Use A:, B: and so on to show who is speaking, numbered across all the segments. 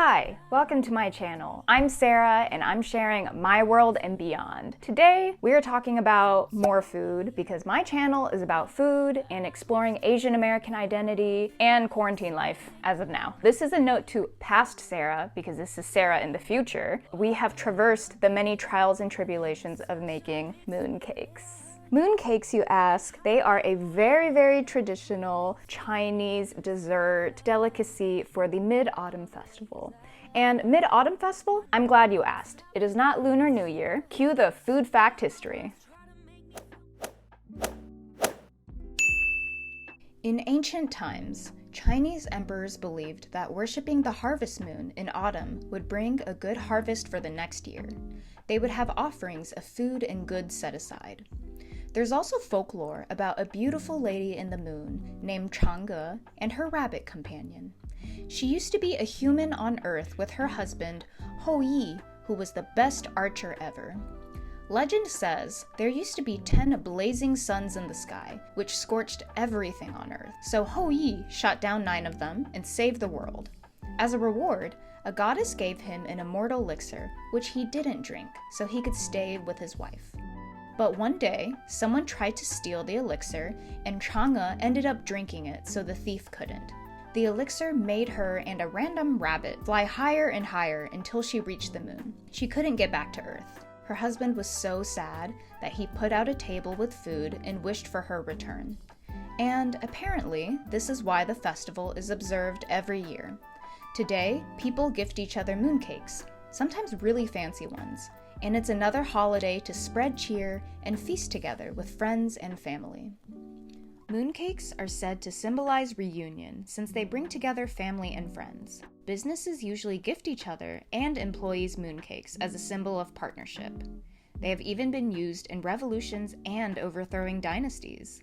A: Hi, welcome to my channel. I'm Sarah and I'm sharing my world and beyond. Today we are talking about more food because my channel is about food and exploring Asian American identity and quarantine life as of now. This is a note to past Sarah because this is Sarah in the future. We have traversed the many trials and tribulations of making mooncakes. Mooncakes, you ask, they are a very traditional Chinese dessert delicacy for the Mid-Autumn Festival. And Mid-Autumn Festival? I'm glad you asked. It is not Lunar New Year. Cue the food fact history. In ancient times, Chinese emperors believed that worshipping the harvest moon in autumn would bring a good harvest for the next year. They would have offerings of food and goods set aside. There's also folklore about a beautiful lady in the moon named Chang'e and her rabbit companion. She used to be a human on Earth with her husband, Yi, who was the best archer ever. Legend says there used to be 10 blazing suns in the sky, which scorched everything on Earth. So Yi shot down 9 of them and saved the world. As a reward, a goddess gave him an immortal elixir, which he didn't drink, so he could stay with his wife. But one day, someone tried to steal the elixir, and Chang'e ended up drinking it so the thief couldn't. The elixir made her and a random rabbit fly higher and higher until she reached the moon. She couldn't get back to Earth. Her husband was so sad that he put out a table with food and wished for her return. And apparently, this is why the festival is observed every year. Today, people gift each other mooncakes, sometimes really fancy ones. And it's another holiday to spread cheer and feast together with friends and family. Mooncakes are said to symbolize reunion since they bring together family and friends. Businesses usually gift each other and employees mooncakes as a symbol of partnership. They have even been used in revolutions and overthrowing dynasties.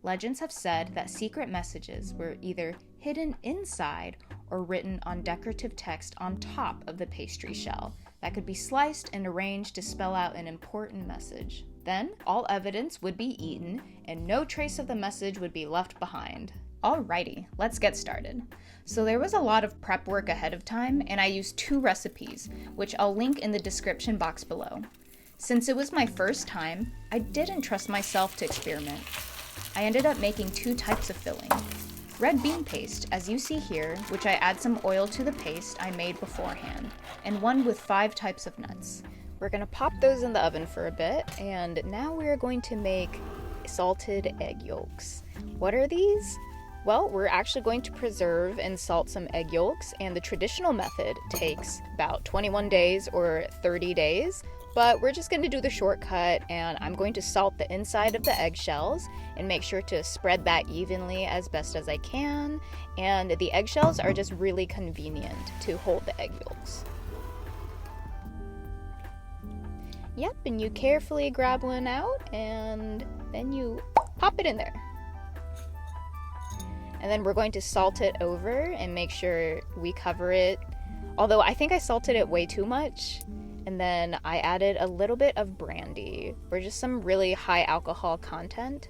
A: Legends have said that secret messages were either hidden inside or written on decorative text on top of the pastry shell that could be sliced and arranged to spell out an important message. Then, all evidence would be eaten, and no trace of the message would be left behind. Alrighty, let's get started. So there was a lot of prep work ahead of time, and I used 2 recipes, which I'll link in the description box below. Since it was my first time, I didn't trust myself to experiment. I ended up making 2 types of filling. Red bean paste, as you see here, which I add some oil to the paste I made beforehand, and one with 5 types of nuts. We're gonna pop those in the oven for a bit, and now we're going to make salted egg yolks. What are these? Well, we're actually going to preserve and salt some egg yolks, and the traditional method takes about 21 days or 30 days. But we're just going to do the shortcut, and I'm going to salt the inside of the eggshells and make sure to spread that evenly as best as I can. And the eggshells are just really convenient to hold the egg yolks. Yep, and you carefully grab one out and then you pop it in there. And then we're going to salt it over and make sure we cover it. Although I think I salted it way too much. And then I added a little bit of brandy, or just some really high alcohol content.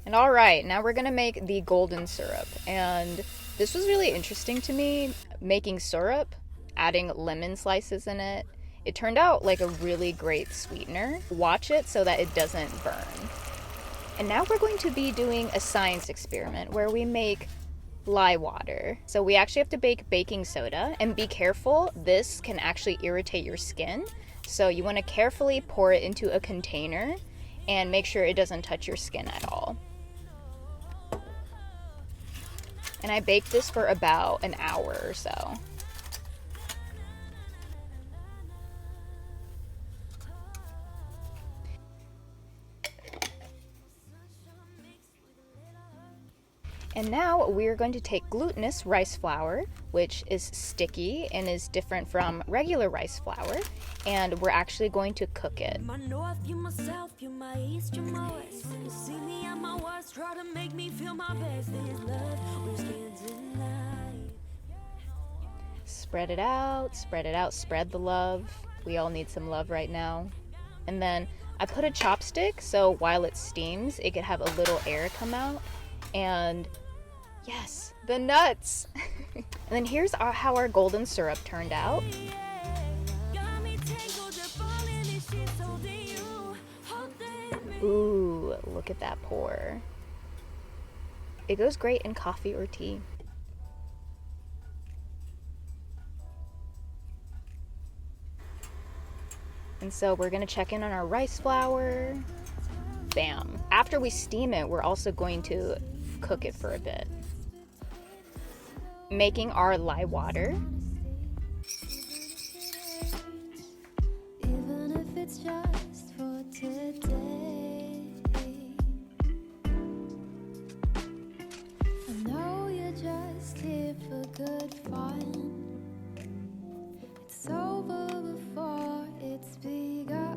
A: And alright, now we're gonna make the golden syrup. And this was really interesting to me, making syrup, adding lemon slices in it. It turned out like a really great sweetener. Watch it so that it doesn't burn. And now we're going to be doing a science experiment where we make lye water. So we actually have to bake baking soda, and be careful, this can actually irritate your skin. So you want to carefully pour it into a container and make sure it doesn't touch your skin at all. And I baked this for about an hour or so. And now we're going to take glutinous rice flour, which is sticky and is different from regular rice flour, and we're actually going to cook it. Spread it out, spread the love. We all need some love right now. And then I put a chopstick so while it steams, it could have a little air come out. And Yes, the nuts! And then here's how our golden syrup turned out. Ooh, look at that pour. It goes great in coffee or tea. And so we're gonna check in on our rice flour. Bam. After we steam it, we're also going to cook it for a bit. Making our lye water.
B: Even if it's just for today. I know you're just here for good fun. It's over before it's begun.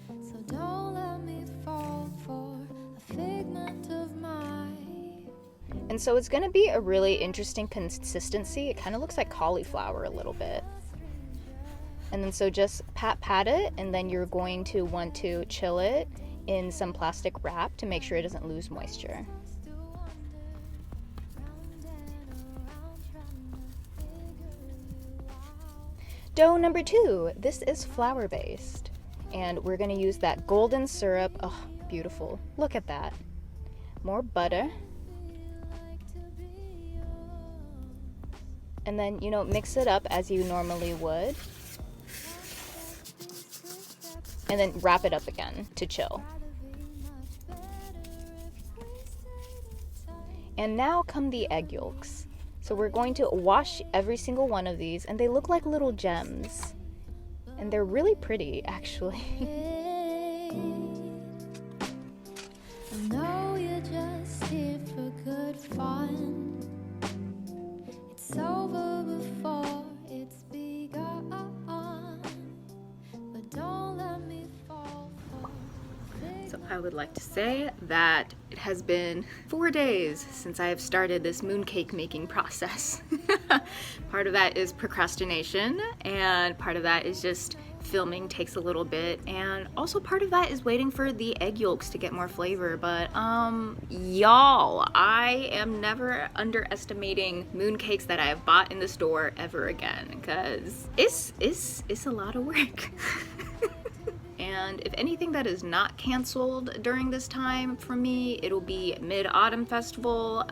B: So don't let me fall for a figment of my.
A: And so it's going to be a really interesting consistency. It kind of looks like cauliflower a little bit. And then so just pat it, and then you're going to want to chill it in some plastic wrap to make sure it doesn't lose moisture. Dough number 2. This is flour based. And we're going to use that golden syrup. Oh, beautiful. Look at that. More butter. And then, mix it up as you normally would. And then wrap it up again to chill. And now come the egg yolks. So we're going to wash every single one of these, and they look like little gems. And they're really pretty, actually.
B: I know you're just here for good fun. It's over before it's begun. But don't let me fall for.
A: So I would like to say that it has been 4 days since I have started this mooncake making process. Part of that is procrastination, and part of that is just filming takes a little bit, and also part of that is waiting for the egg yolks to get more flavor. But y'all, I am never underestimating mooncakes that I have bought in the store ever again, because it's a lot of work. And if anything that is not canceled during this time for me, it'll be Mid-Autumn Festival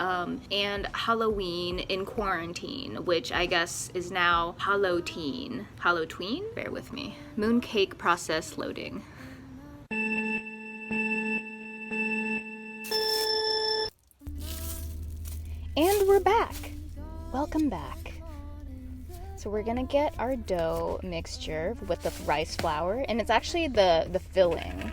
A: and Halloween in quarantine, which I guess is now Halloween. Halloween? Bear with me. Mooncake process loading. And we're back. Welcome back. So we're gonna get our dough mixture with the rice flour, and it's actually the filling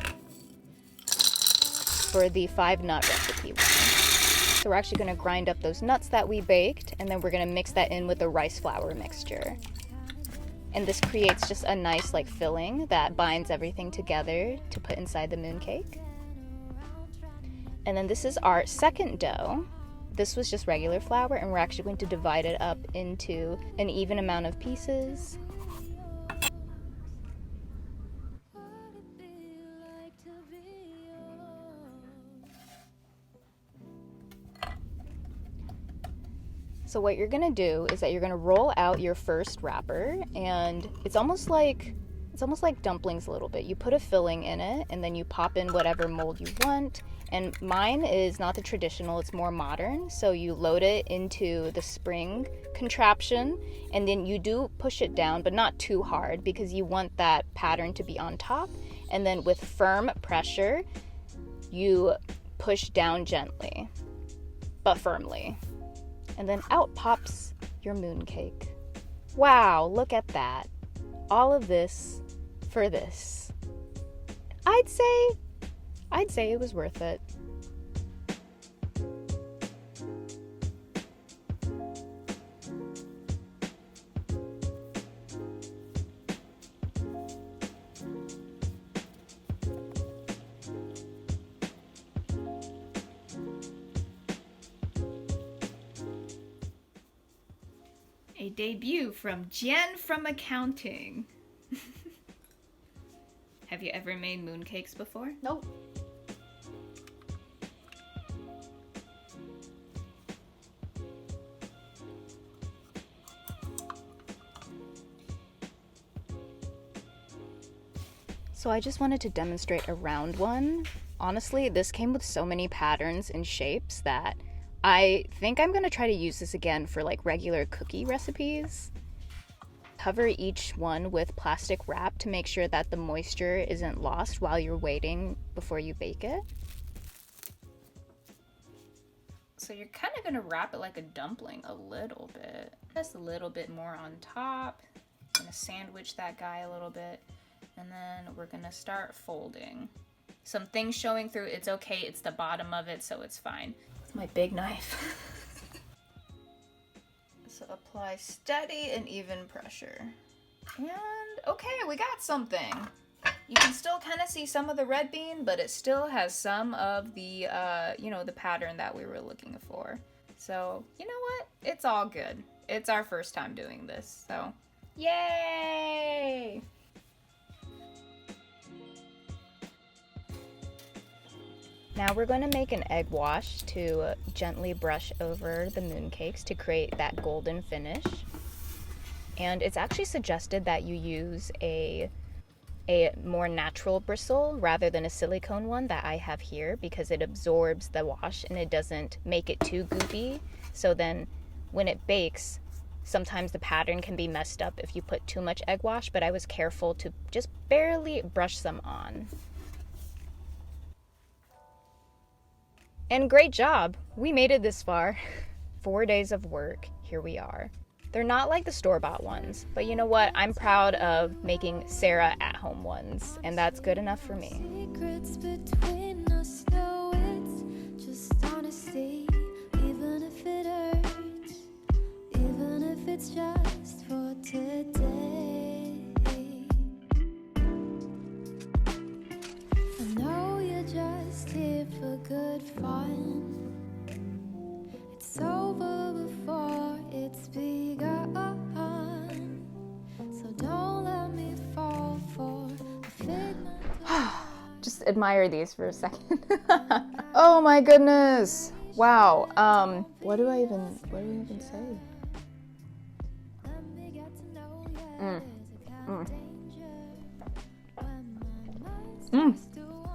A: for the 5-nut recipe one. So we're actually gonna grind up those nuts that we baked, and then we're gonna mix that in with the rice flour mixture. And this creates just a nice filling that binds everything together to put inside the mooncake. And then this is our second dough. This was just regular flour, and we're actually going to divide it up into an even amount of pieces. So what you're gonna do is that you're gonna roll out your first wrapper, and it's almost like dumplings a little bit. You put a filling in it, and then you pop in whatever mold you want. And mine is not the traditional, it's more modern. So you load it into the spring contraption, and then you do push it down, but not too hard, because you want that pattern to be on top. And then with firm pressure, you push down gently, but firmly. And then out pops your mooncake. Wow, look at that. All of this for this. I'd say it was worth it. A debut from Jen from accounting. Have you ever made mooncakes before?
C: Nope.
A: So I just wanted to demonstrate a round one. Honestly, this came with so many patterns and shapes that I think I'm gonna try to use this again for like regular cookie recipes. Cover each one with plastic wrap to make sure that the moisture isn't lost while you're waiting before you bake it. So you're kind of gonna wrap it like a dumpling a little bit. Just a little bit more on top. I'm gonna sandwich that guy a little bit. And then we're gonna start folding. Some things showing through, it's okay, it's the bottom of it, so it's fine. It's my big knife. So apply steady and even pressure. And okay, we got something. You can still kind of see some of the red bean, but it still has some of the, the pattern that we were looking for. So, you know what? It's all good. It's our first time doing this, so yay! Now we're going to make an egg wash to gently brush over the mooncakes to create that golden finish. And it's actually suggested that you use a more natural bristle rather than a silicone one that I have here, because it absorbs the wash and it doesn't make it too goopy. So then when it bakes, sometimes the pattern can be messed up if you put too much egg wash, but I was careful to just barely brush some on. And great job! We made it this far. 4 days of work, here we are. They're not like the store-bought ones, but you know what? I'm proud of making Sarah at-home ones, and that's good enough for me.
B: Secrets between us, no, it's just honesty. Even if it hurts, even if it's just for today. I know you're just here for good fun. It's over before it's begun. So don't let me fall for the figment.
A: Just admire these for a second. Oh my goodness! Wow. What do I even say?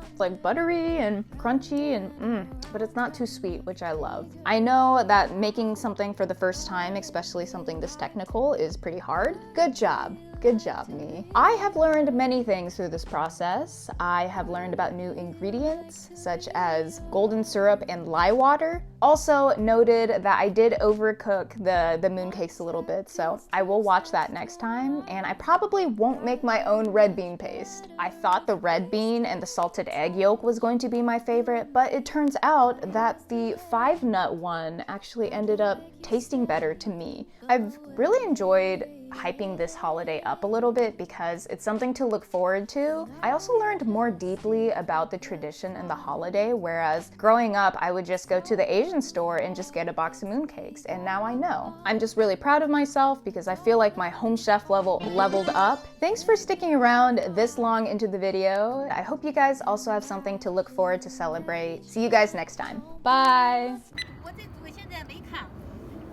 A: It's like buttery and crunchy and but it's not too sweet, which I love. I know that making something for the first time, especially something this technical, is pretty hard. Good job. Good job, me. I have learned many things through this process. I have learned about new ingredients, such as golden syrup and lye water. Also noted that I did overcook the mooncakes a little bit, so I will watch that next time, and I probably won't make my own red bean paste. I thought the red bean and the salted egg yolk was going to be my favorite, but it turns out that the 5-nut one actually ended up tasting better to me. I've really enjoyed hyping this holiday up a little bit because it's something to look forward to. I also learned more deeply about the tradition and the holiday, whereas growing up I would just go to the Asian store and just get a box of mooncakes, and now I know. I'm just really proud of myself because I feel like my home chef leveled up. Thanks for sticking around this long into the video. I hope you guys also have something to look forward to celebrate. See you guys next time. Bye!
C: 我这组现在没看，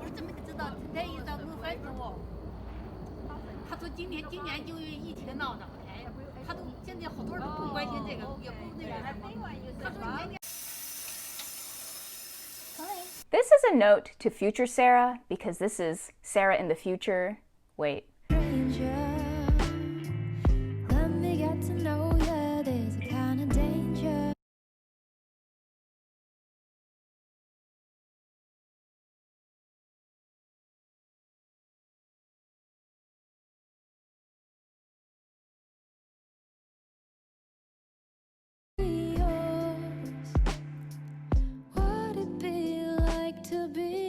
C: 我是怎么知道今天一早没反正我。他说今年就疫情闹的，哎，他都现在好多人都不关心这个，也不那个什么。他说年年。
A: This is a note to future Sarah, because this is Sarah in the future. Wait.
B: Stranger, let me get to know ya. There's a kind of danger. Yours. What'd it be like to be